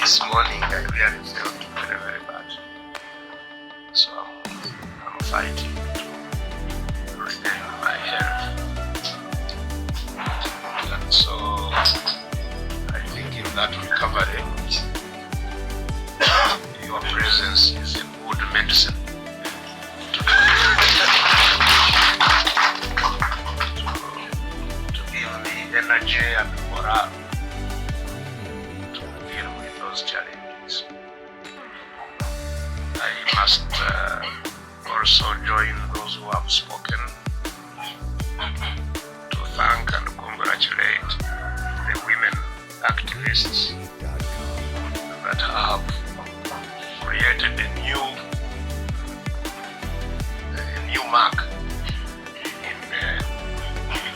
this morning I really felt very, very bad. So I'm fighting to regain my health. And so I think in that recovery, your presence is a good medicine to give me energy and morale to deal with those challenges. I must also join those who have spoken to thank and congratulate the women activists that have created a new mark in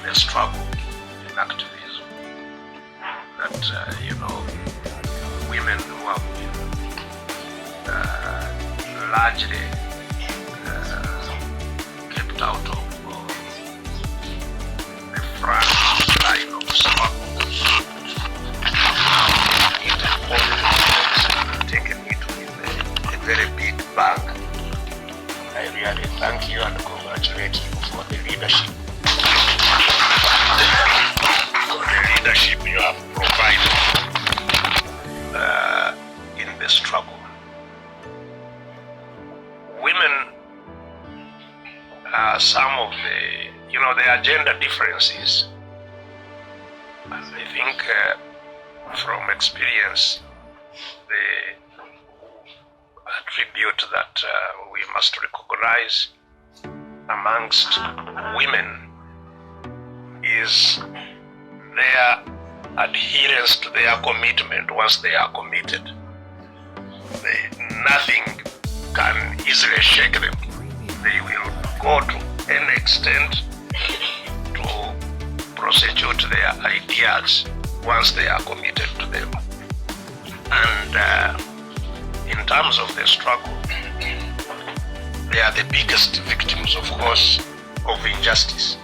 the struggle in activism. That women who have been largely kept out of the front line of struggle, taken it with a very big bang. I really thank you and congratulate you for the leadership. For the leadership you have provided in the struggle. Women are some of the agenda differences. And I think from experience, the attribute that we must recognize amongst women is their adherence to their commitment. Once they are committed, nothing can easily shake them. They will go to any extent to prosecute their ideas once they are committed to them. And in terms of the struggle, they are the biggest victims, of course, of injustice.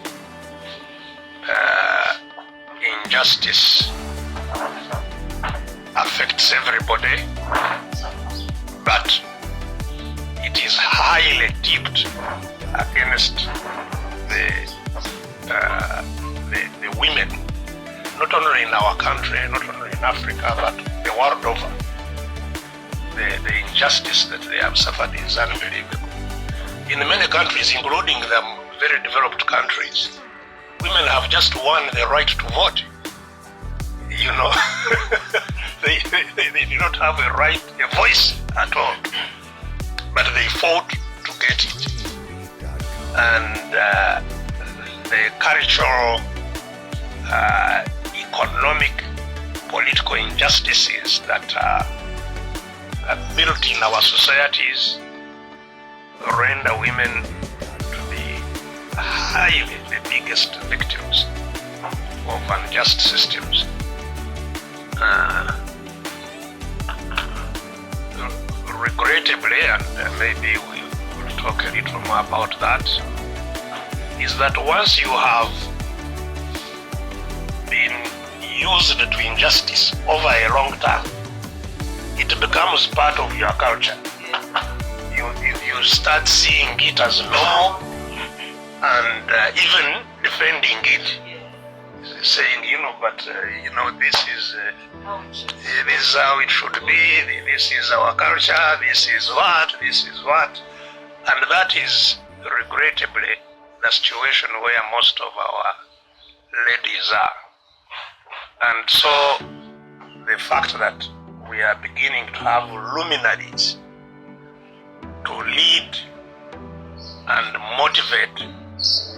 Injustice affects everybody, but it is highly tipped against the women, not only in our country, not only in Africa, but the world over. The injustice that they have suffered is unbelievable. In many countries, including the very developed countries, women have just won the right to vote. They do not have a voice at all, but they fought to get it. And the cultural, economic, political injustices that are built in our societies render women to be highly the biggest victims of unjust systems. Regrettably, and maybe we will talk a little more about that, is that once you have been used to injustice over a long time, it becomes part of your culture. You start seeing it as normal and even defending it, saying, this is how it should be, this is our culture, this is what. And that is regrettably the situation where most of our ladies are. And so the fact that we are beginning to have luminaries to lead and motivate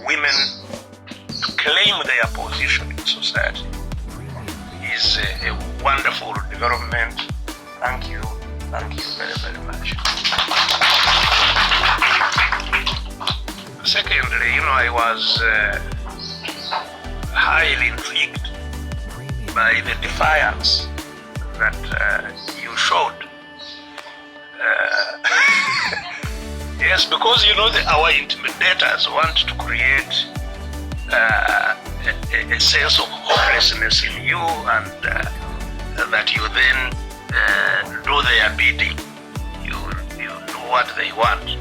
women to claim their position in society is a wonderful development. Thank you very, very much. Secondly, I was highly intrigued by the defiance that you showed. Yes, because our intimidators want to create a sense of hopelessness in you, and that you then do their bidding. You do what they want.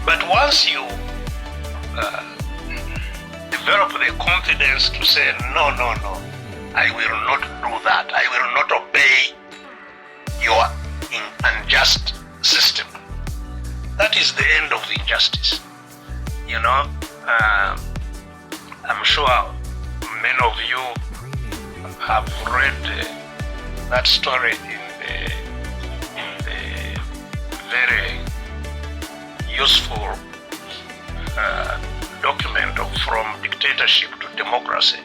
But once you develop the confidence to say, no, I will not do that. I will not obey your unjust system. That is the end of injustice. You know, I'm sure many of you have read that story in the very useful document From Dictatorship to Democracy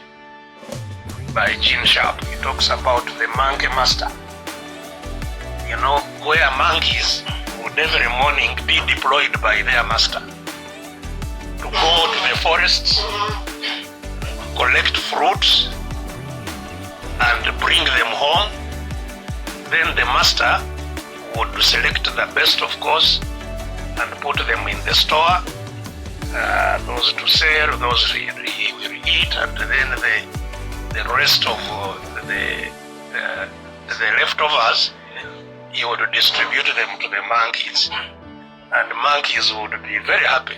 by Gene Sharp. He talks about the monkey master. You know, where monkeys would every morning be deployed by their master to go to the forests, collect fruits, and bring them home. Then the master would select the best, of course, and put them in the store. Those to sell, those he will eat, and then the rest of the leftovers, he would distribute them to the monkeys, and monkeys would be very happy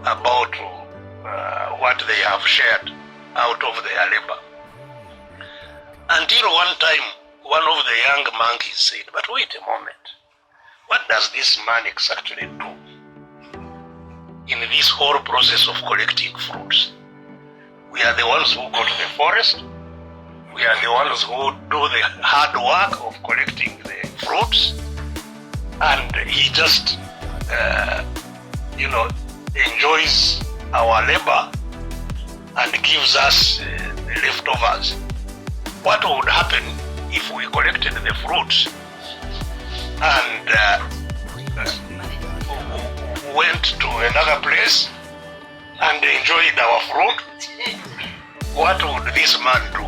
about what they have shared out of their labor. Until one time, one of the young monkeys said, "But wait a moment, what does this man exactly do in this whole process of collecting fruits? We are the ones who go to the forest. We are the ones who do the hard work of collecting the fruits. And he just, enjoys our labor and gives us the leftovers. What would happen if we collected the fruits and went to another place and enjoyed our fruit? What would this man do?"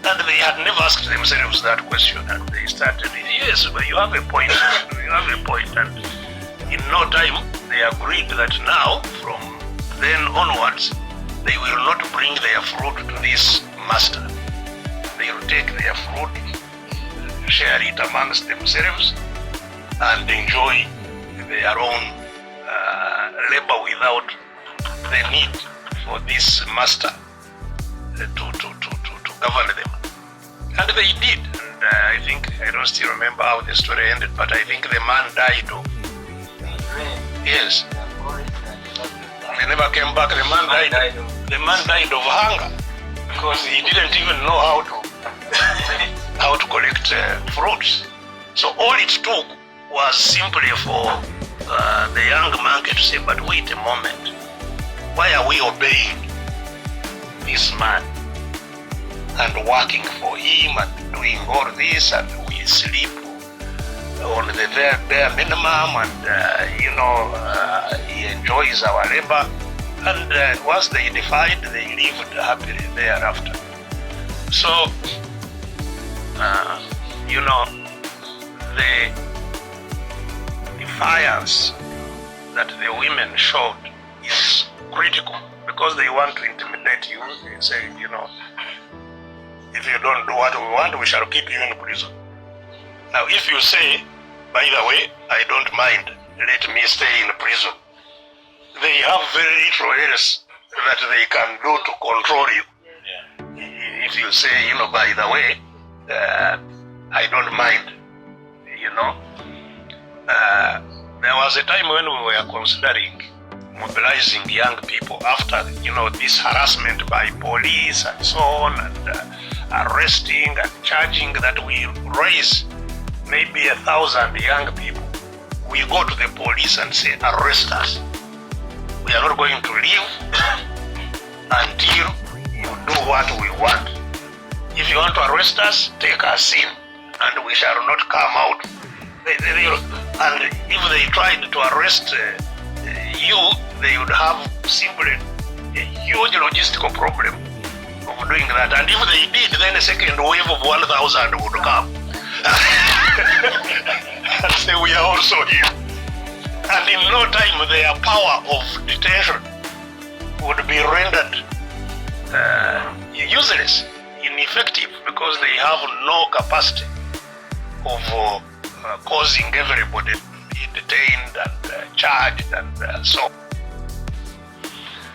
And they had never asked themselves that question, and they started, "Yes, but you have a point, you have a point." And in no time, they agreed that now, from then onwards, they will not bring their fruit to this master. They will take their fruit, share it amongst themselves, and enjoy their own labor without the need for this master to govern them. And they did. And I don't still remember how the story ended, but I think the man died. Yes. They never came back. The man died. The man died of hunger because he didn't even know how to collect fruits. So all it took was simply for the young monkey to say, "But wait a moment, why are we obeying this man and working for him and doing all this, and we sleep on the bare minimum, and he enjoys our labor?" And once they defied, they lived happily thereafter. So, the defiance that the women showed is critical, because they want to intimidate you. They say, "If you don't do what we want, we shall keep you in prison." Now, if you say, "By the way, I don't mind, let me stay in prison," they have very little else that they can do to control you. Yeah. If you say, "By the way, I don't mind," there was a time when we were considering mobilizing young people after, this harassment by police and so on, and arresting and charging, that we raise maybe 1,000 young people. We go to the police and say, "Arrest us. We are not going to leave until you do what we want. If you want to arrest us, take us in, and we shall not come out." And if they tried to arrest you, they would have simply a huge logistical problem of doing that. And if they did, then a second wave of 1,000 would come and say, "We are also here." And in no time, their power of detention would be rendered useless, ineffective, because they have no capacity of causing everybody to be detained and charged and so.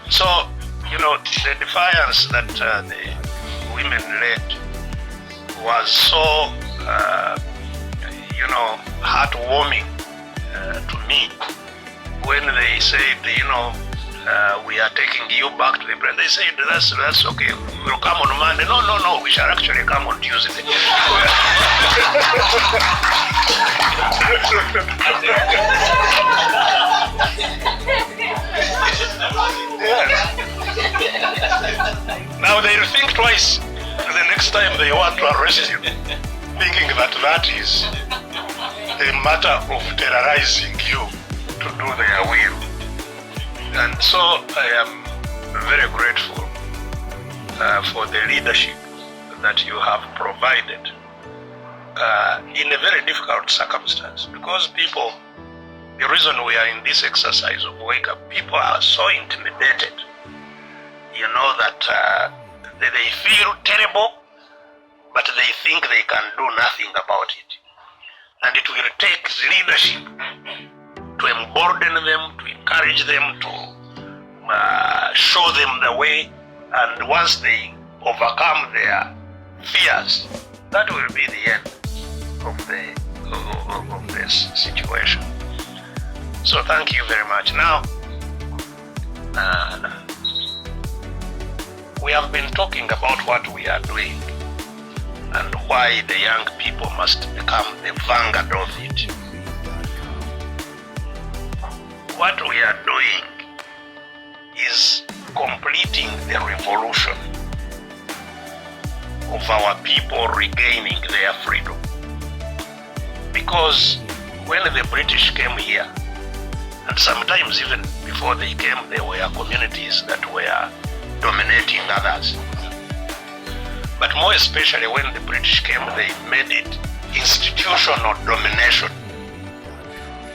So, the defiance that the women led was so, heartwarming to me when they said, we are taking you back to the president. They said, that's okay, we'll come on Monday. No, we shall actually come on Tuesday. Now they'll think twice the next time they want to arrest you, thinking that is a matter of terrorizing you to do their will. And so I am very grateful for the leadership that you have provided in a very difficult circumstance, because the reason we are in this exercise of wake up, people are so intimidated, that they feel terrible, but they think they can do nothing about it. And it will take leadership to embolden them, to encourage them, to show them the way. And once they overcome their fears, that will be the end of this situation. So thank you very much. Now, we have been talking about what we are doing and why the young people must become the vanguard of it. What we are doing is completing the revolution of our people regaining their freedom. Because when the British came here, and sometimes even before they came, there were communities that were dominating others. But more especially when the British came, they made it institutional domination.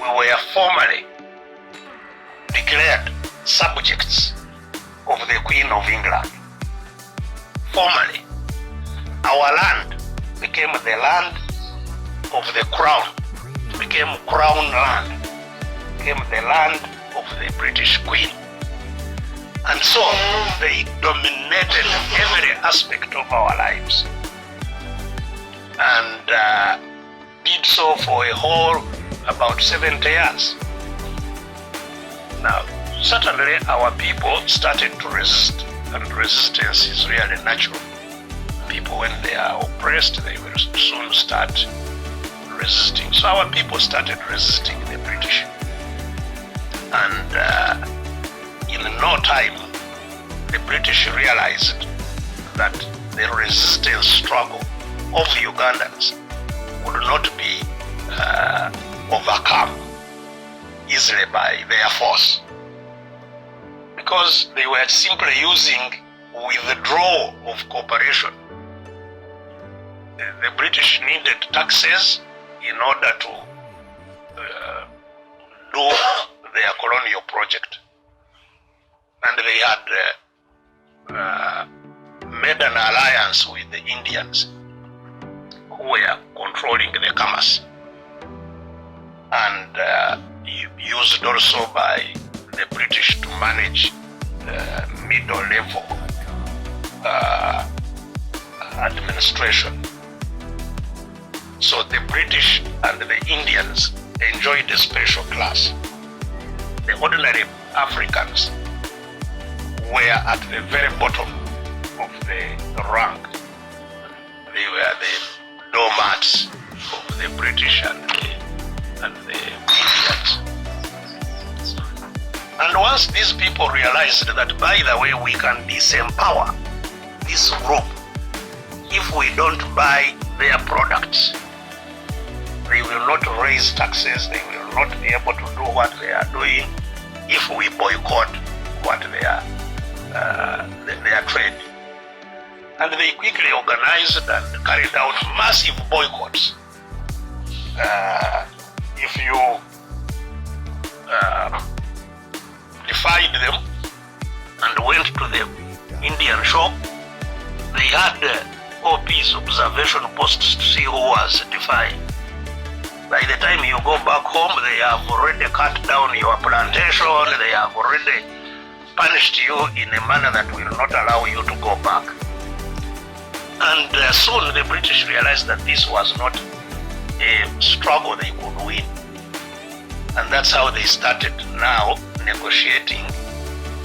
We were formally declared subjects of the Queen of England. Formally, our land became the land of the crown. It became crown land. It became the land of the British Queen. And so they dominated every aspect of our lives, and did so for a whole about 70 years. Now, certainly our people started to resist, and resistance is really natural. People, when they are oppressed, they will soon start resisting. So our people started resisting the British. And in no time, the British realized that the resistance struggle of the Ugandans would not be overcome easily by their force, because they were simply using withdrawal of cooperation. The British needed taxes in order to do their colonial project. And they had made an alliance with the Indians, who were controlling the commerce, and used also by the British to manage middle level administration. So the British and the Indians enjoyed a special class. The ordinary Africans were at the very bottom of the rank. They were the doormats of the British and the Indians. And once these people realized that, by the way, we can disempower this group if we don't buy their products, they will not raise taxes, they will not be able to do what they are doing if we boycott what they are, their trade. And they quickly organized and carried out massive boycotts. If you defied them and went to the Indian shop, they had OP's observation posts to see who was defying. By the time you go back home, they have already cut down your plantation, they have already punished you in a manner that will not allow you to go back. And soon the British realized that this was not a struggle they could win. And that's how they started now negotiating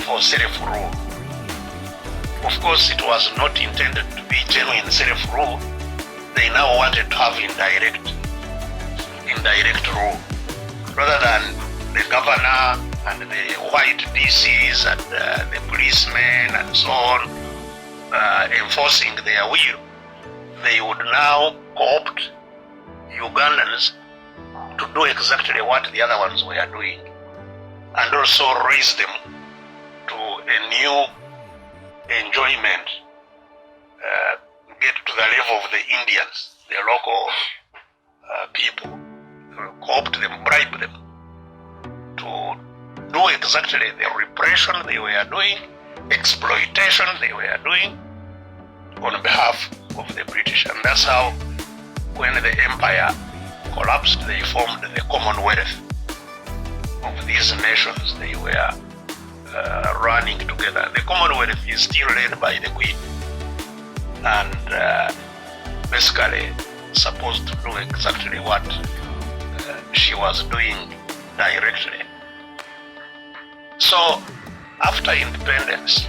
for self-rule. Of course, it was not intended to be genuine self-rule. They now wanted to have indirect rule, rather than the governor and the white DCs and the policemen and so on enforcing their will. They would now co-opt Ugandans to do exactly what the other ones were doing, and also raise them to a new enjoyment, get to the level of the Indians, the local people, co-opt them, bribe them to do exactly the repression they were doing, exploitation they were doing on behalf of the British. And that's how, when the empire collapsed, they formed the Commonwealth of these nations they were running together. The Commonwealth is still led by the Queen, and basically supposed to do exactly what she was doing directly. So after independence,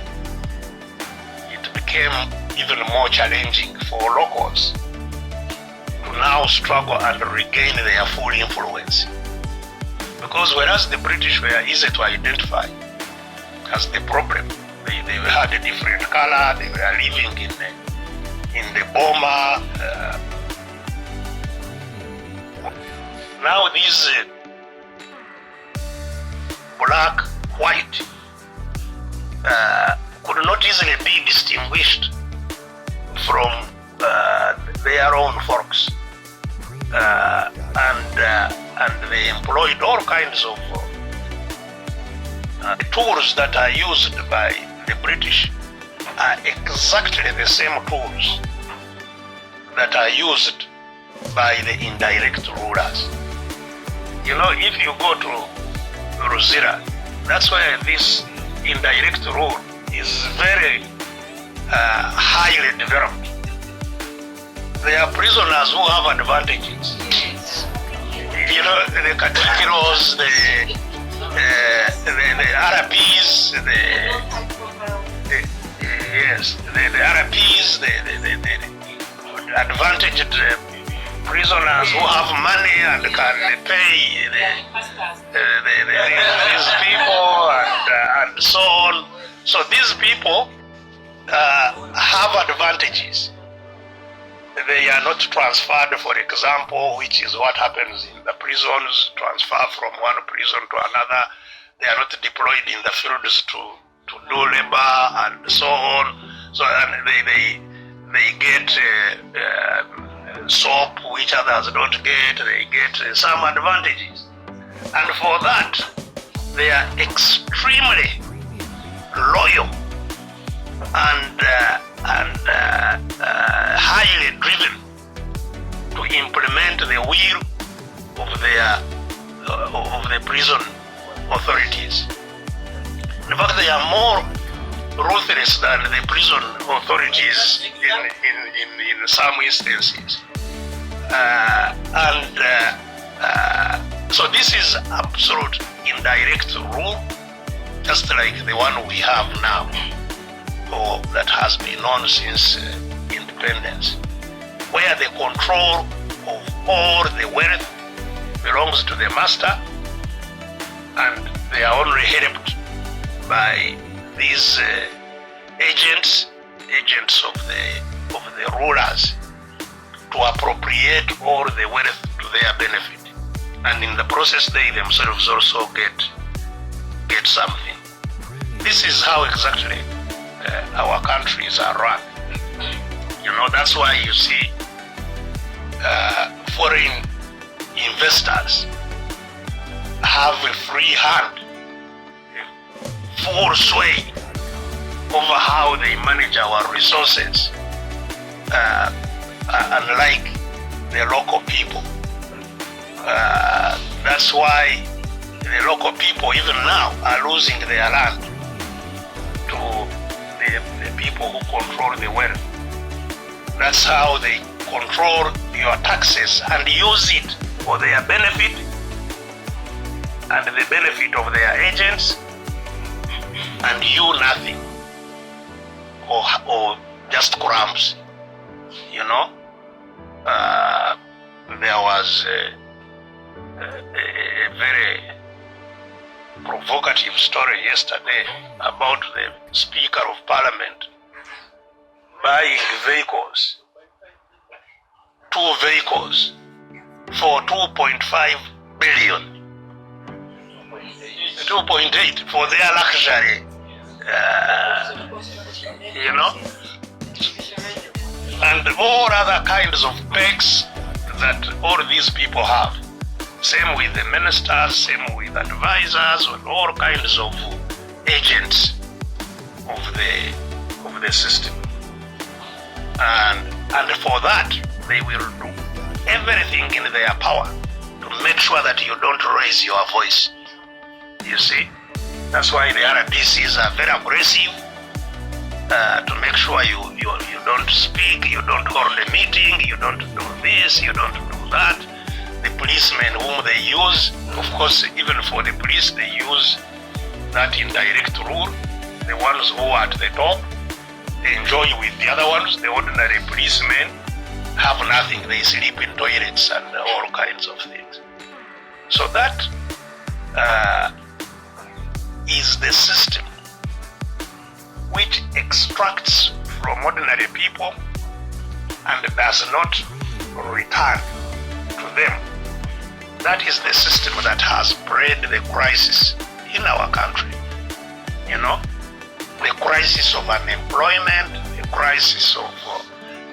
it became even more challenging for locals to now struggle and regain their full influence. Because whereas the British were easy to identify as the problem, they had a different color, they were living in the Boma. Now these black, white could not easily be distinguished from their own folks, and they employed all kinds of tools that are used by the British are exactly the same tools that are used by the indirect rulers. You know, if you go to Ruzira, that's where this indirect rule is very highly developed. There are prisoners who have advantages. You know, the Katikiros, the RPs, the RPs, the advantaged prisoners who have money and can pay these people and so on. So these people have advantages. They are not transferred, for example, which is what happens in the prisons, transfer from one prison to another. They are not deployed in the fields to do labor and so on. So and they get soap which others don't get. They get some advantages. And for that, they are extremely loyal and highly driven to implement the will of the prison authorities. In fact, they are more ruthless than the prison authorities in some instances. So this is absolute indirect rule, just like the one we have now, or that has been on since independence, where the control of all the wealth belongs to the master, and they are only helped by these agents of the rulers to appropriate all the wealth to their benefit, and in the process they themselves also get something. This is how exactly our countries are run. You know, that's why you see foreign investors have a free hand, full sway over how they manage our resources, unlike the local people. That's why the local people even now are losing their land to the people who control the wealth. That's how they control your taxes and use it for their benefit and the benefit of their agents, and you nothing, or just crumbs, you know. There was a very provocative story yesterday about the Speaker of Parliament buying vehicles, 2 vehicles for 2.5 billion, 2.8 for their luxury, you know, and all other kinds of perks that all these people have. Same with the ministers, same with advisors, and all kinds of agents of the system. And for that, they will do everything in their power to make sure that you don't raise your voice. You see? That's why the RDCs are very aggressive to make sure you don't speak, you don't hold a meeting, you don't do this, you don't do that. The policemen whom they use, of course, even for the police, they use that indirect rule. The ones who are at the top, they enjoy with the other ones. The ordinary policemen have nothing. They sleep in toilets and all kinds of things. So that is the system which extracts from ordinary people and does not return to them. That is the system that has bred the crisis in our country. You know, the crisis of unemployment, the crisis of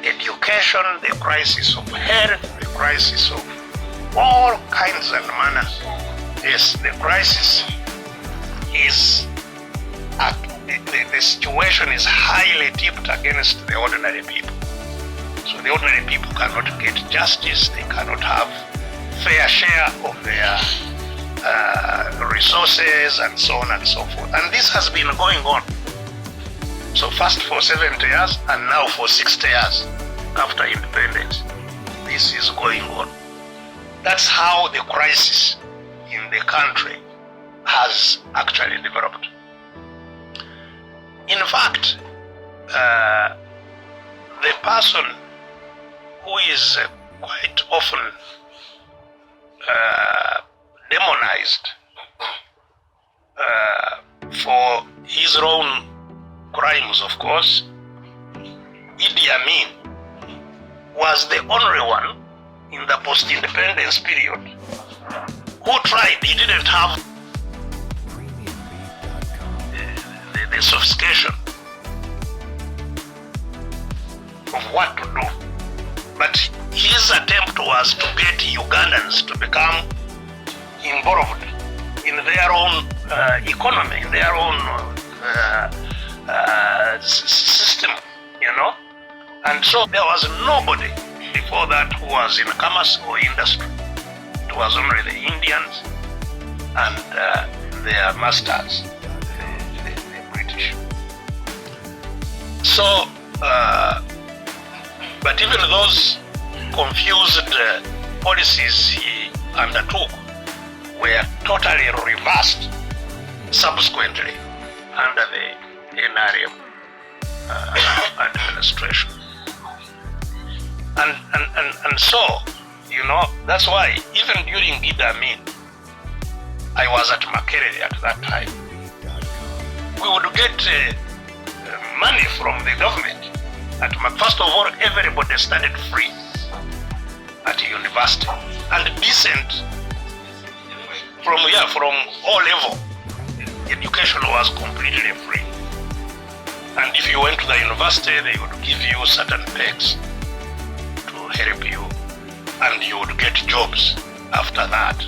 education, the crisis of health, the crisis of all kinds and manners. Yes, the crisis is the situation is highly tipped against the ordinary people. So the ordinary people cannot get justice, they cannot have fair share of their resources and so on and so forth. And this has been going on. So first for 70 years and now for 60 years after independence, this is going on. That's how the crisis in the country has actually developed. In fact, the person who is quite often demonized for his own crimes, of course, Idi Amin, was the only one in the post-independence period who tried. He didn't have the sophistication of what to do. But his attempt was to get Ugandans to become involved in their own economy, in their own system, you know. And so there was nobody before that who was in commerce or industry. It was only the Indians and their masters, the British. So, but even those confused policies he undertook were totally reversed subsequently under the NRM administration. And so, you know, that's why even during Idi Amin, I was at Makerere at that time. We would get money from the government. First of all, everybody studied free at university and decent from all level. Education was completely free. And if you went to the university, they would give you certain perks to help you, and you would get jobs after that.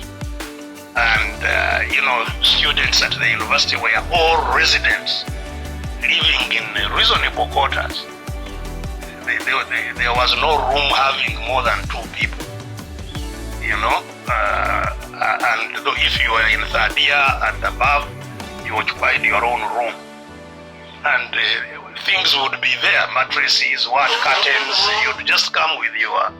And you know, students at the university were all residents living in reasonable quarters. There was no room having more than 2 people, you know, and if you are in third year and above, you occupied your own room, and things would be there, mattresses, curtains. You'd just come with your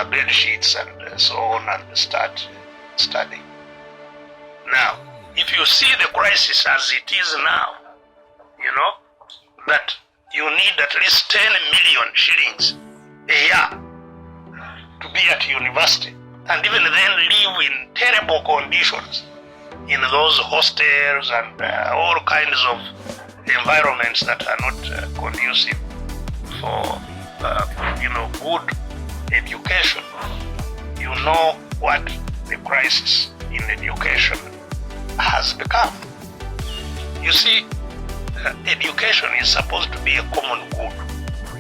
bed sheets and so on and start studying. Now, if you see the crisis as it is now, that you need at least 10 million shillings a year to be at university, and even then live in terrible conditions in those hostels and all kinds of environments that are not conducive for good education. You know what the crisis in education has become. You see, education is supposed to be a common good.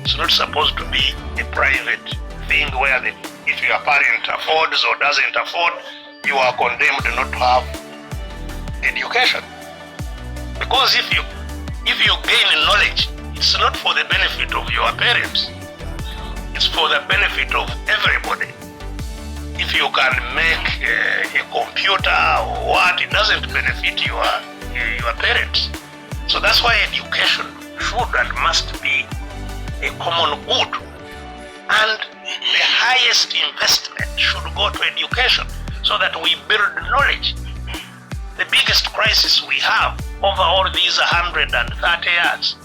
It's not supposed to be a private thing where if your parent affords or doesn't afford, you are condemned not to have education. Because if you gain knowledge, it's not for the benefit of your parents. It's for the benefit of everybody. If you can make a computer or what, it doesn't benefit your parents. So that's why education should and must be a common good. And the highest investment should go to education so that we build knowledge. The biggest crisis we have over all these 130 years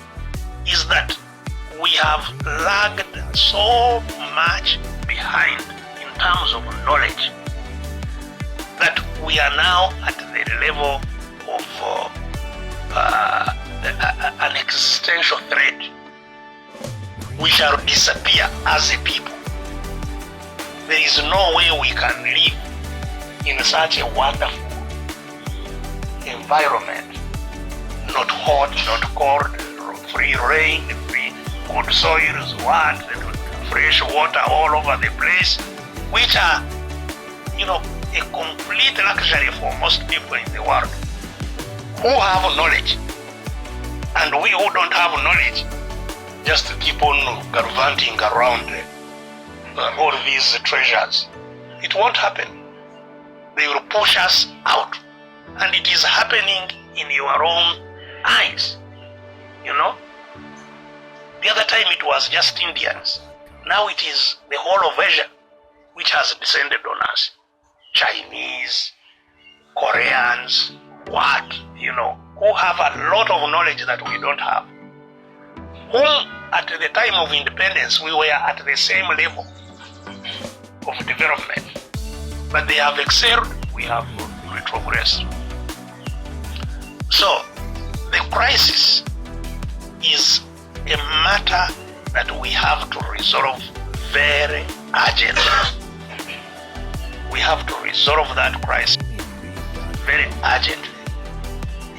is that we have lagged so much behind in terms of knowledge that we are now at the level of an existential threat. We shall disappear as a people. There is no way we can live in such a wonderful environment, not hot, not cold, free rain, free good soils, fresh water all over the place, which are, a complete luxury for most people in the world who have knowledge. And we who don't have knowledge just keep on gallivanting around all these treasures. It won't happen. They will push us out. And it is happening in your own eyes. The other time it was just Indians. Now it is the whole of Asia which has descended on us. Chinese, Koreans, who have a lot of knowledge that we don't have. Whom at the time of independence we were at the same level of development. But they have excelled, we have retrogressed. So, the crisis is a matter that we have to resolve very urgently. We have to resolve that crisis very urgently.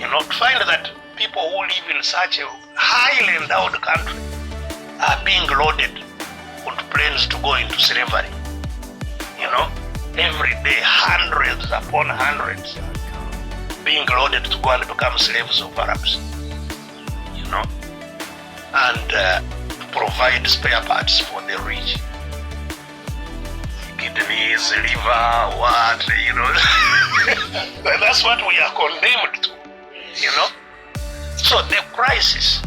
To find that people who live in such a highly endowed country are being loaded onto planes to go into slavery. Every day, hundreds upon hundreds being loaded to go and become slaves of Arabs. And provide spare parts for the rich. Kidneys, liver, That's what we are condemned to, So the crisis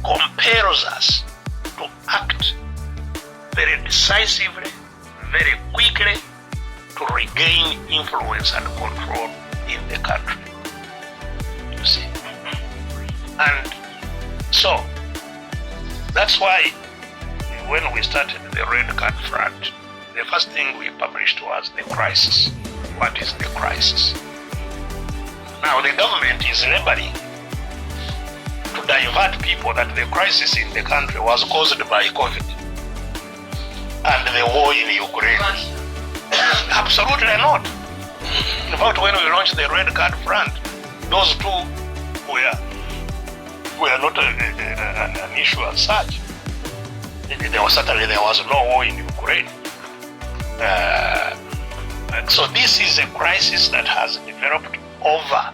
compels us to act very decisively, very quickly, to regain influence and control in the country. You see? And so, that's why when we started the Red Card Front, the first thing we published was the crisis. What is the crisis? Now the government is laboring to divert people that the crisis in the country was caused by COVID and the war in Ukraine. Absolutely not. In fact, when we launched the Red Card Front, those two were not an issue as such. There was no war in Ukraine. So this is a crisis that has developed over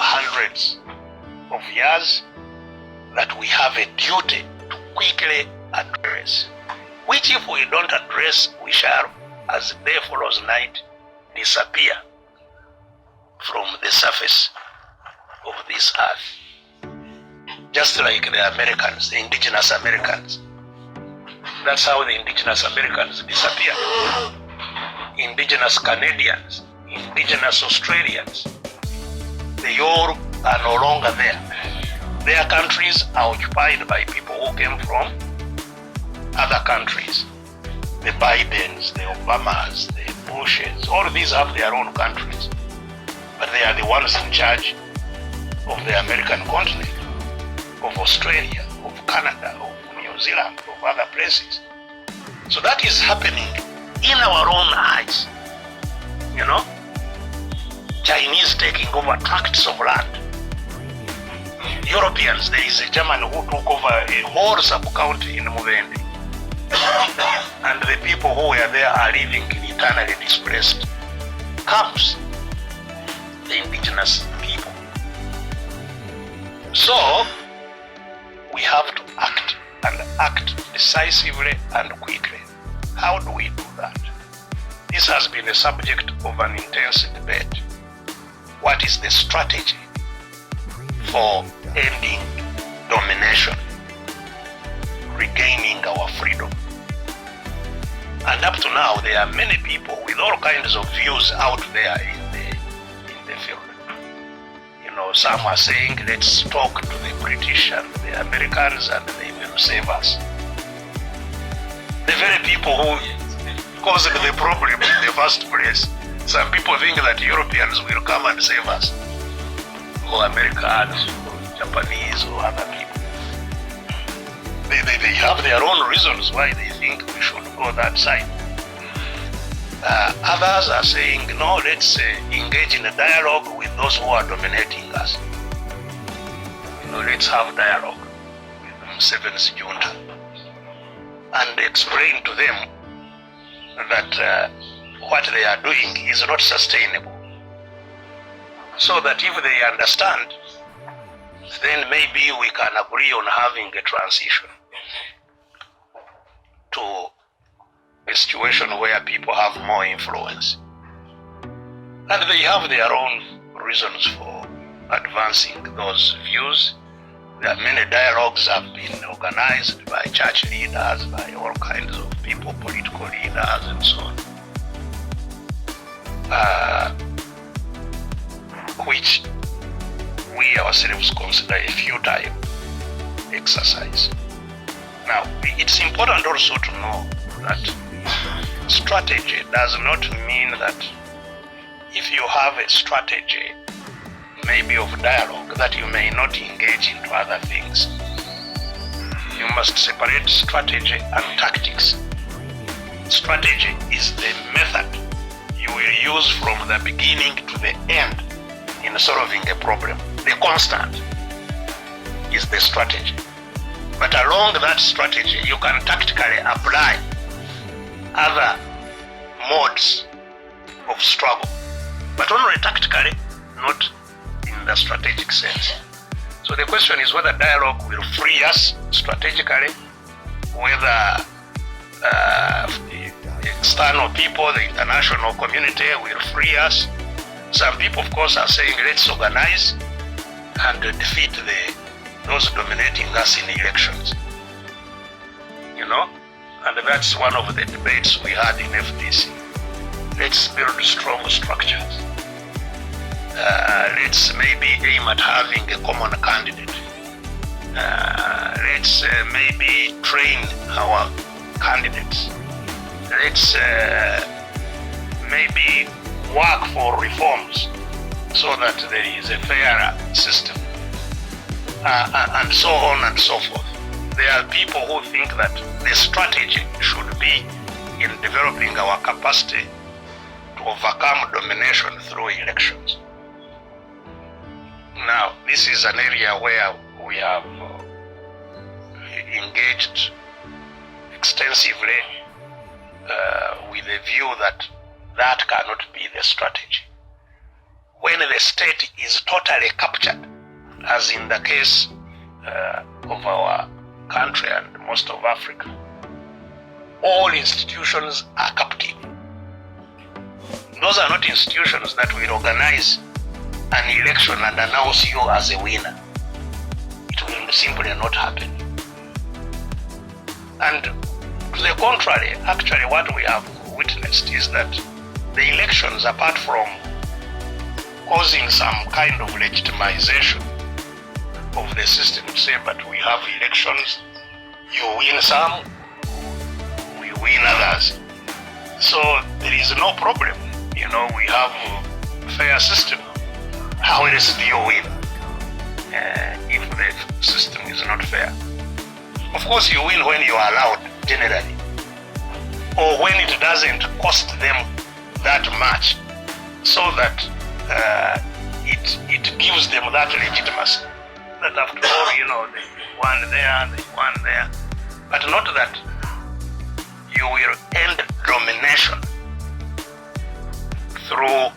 hundreds of years that we have a duty to quickly address. which if we don't address, we shall, as day follows night, disappear from the surface of this earth. Just like the Americans, the indigenous Americans. That's how the indigenous Americans disappeared. Indigenous Canadians, indigenous Australians, they all are no longer there. Their countries are occupied by people who came from other countries. The Bidens, the Obamas, the Bushes, all of these have their own countries. But they are the ones in charge of the American continent, of Australia, of Canada, of New Zealand, of other places. So that is happening in our own eyes. You know? Chinese taking over tracts of land. Europeans, there is a German who took over a whole sub-county in Museveni. And the people who were there are living in internally displaced camps. The indigenous people. So, we have to act, and act decisively and quickly. How do we do that? This has been the subject of an intense debate. What is the strategy for ending domination, regaining our freedom? And up to now, there are many people with all kinds of views out there in the field. You know, some are saying, let's talk to the British and the Americans and they will save us. The very people who caused the problem in the first place. Some people think that Europeans will come and save us, or Americans, or Japanese, or other people. They have their own reasons why they think we should go that side. Others are saying, no, let's engage in a dialogue with those who are dominating us. You know, let's have dialogue with Museveni's junta and explain to them that what they are doing is not sustainable. So that if they understand, then maybe we can agree on having a transition to a situation where people have more influence. And they have their own reasons for advancing those views. There are many dialogues have been organized by church leaders, by all kinds of people, political leaders, and so on. Which we ourselves consider a futile exercise. Now, it's important also to know that strategy does not mean that if you have a strategy, maybe of dialogue, that you may not engage into other things. You must separate strategy and tactics. Strategy is the method you will use from the beginning to the end in solving a problem. The constant is the strategy. But along that strategy, you can tactically apply other modes of struggle, but only tactically, not in the strategic sense. So the question is whether dialogue will free us strategically, whether the external people, the international community will free us. Some people, of course, are saying let's organize and defeat those dominating us in elections. You know? And that's one of the debates we had in FDC. Let's build strong structures. Let's maybe aim at having a common candidate. Let's maybe train our candidates. Let's maybe work for reforms so that there is a fairer system, and so on and so forth. There are people who think that the strategy should be in developing our capacity to overcome domination through elections. Now, this is an area where we have engaged extensively with a view that that cannot be the strategy. When the state is totally captured, as in the case of our country and most of Africa, all institutions are captive. Those are not institutions that will organize an election and announce you as a winner. It will simply not happen. And to the contrary, actually what we have witnessed is that the elections, apart from causing some kind of legitimization of the system, say, but we have elections, you win some, we win others. So there is no problem. You know, we have a fair system. How else do you win if the system is not fair? Of course you win when you are allowed, generally, or when it doesn't cost them that much, so that it gives them that legitimacy. That after all, you know, they won there, they won there. But not that you will end domination through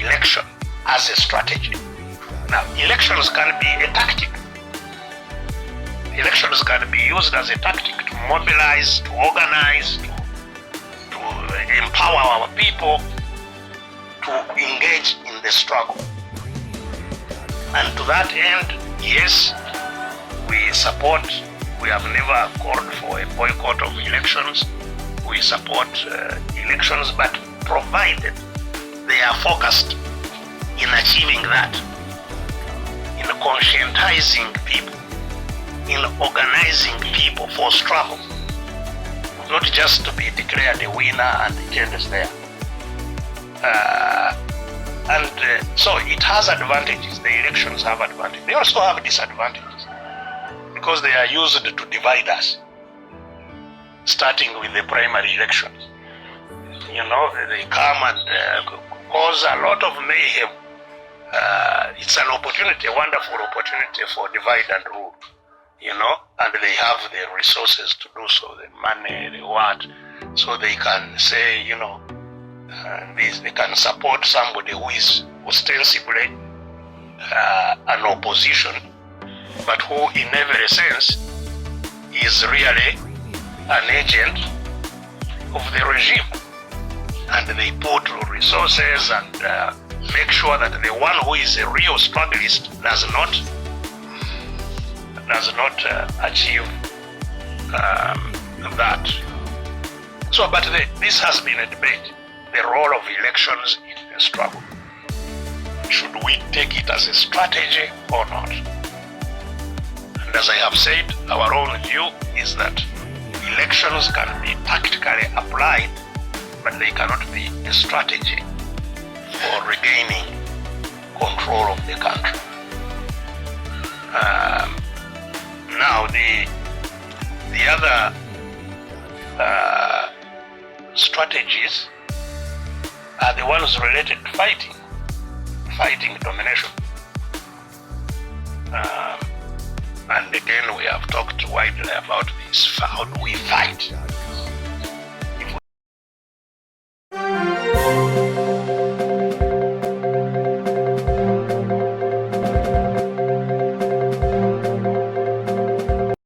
election as a strategy. Now, elections can be a tactic. Elections can be used as a tactic to mobilize, to organize, to empower our people to engage in the struggle. And to that end, yes, we support. We have never called for a boycott of elections. We support elections, but provided they are focused in achieving that, in conscientizing people, in organizing people for struggle, not just to be declared a winner and it ends there. So it has advantages. The elections have advantages. They also have disadvantages because they are used to divide us, starting with the primary elections. You know, they come and cause a lot of mayhem. It's an opportunity, a wonderful opportunity for divide and rule, you know, and they have the resources to do so, the money, the what, so they can say, you know, they can support somebody who is ostensibly an opposition, but who in every sense is really an agent of the regime. And they put resources and make sure that the one who is a real strugglist does not achieve that. So, but this has been a debate, the role of elections in the struggle. Should we take it as a strategy or not? And as I have said, our own view is that elections can be tactically applied, but they cannot be a strategy for regaining control of the country. Now, the other strategies are the ones related to fighting domination. And again, we have talked widely about this. How do we fight?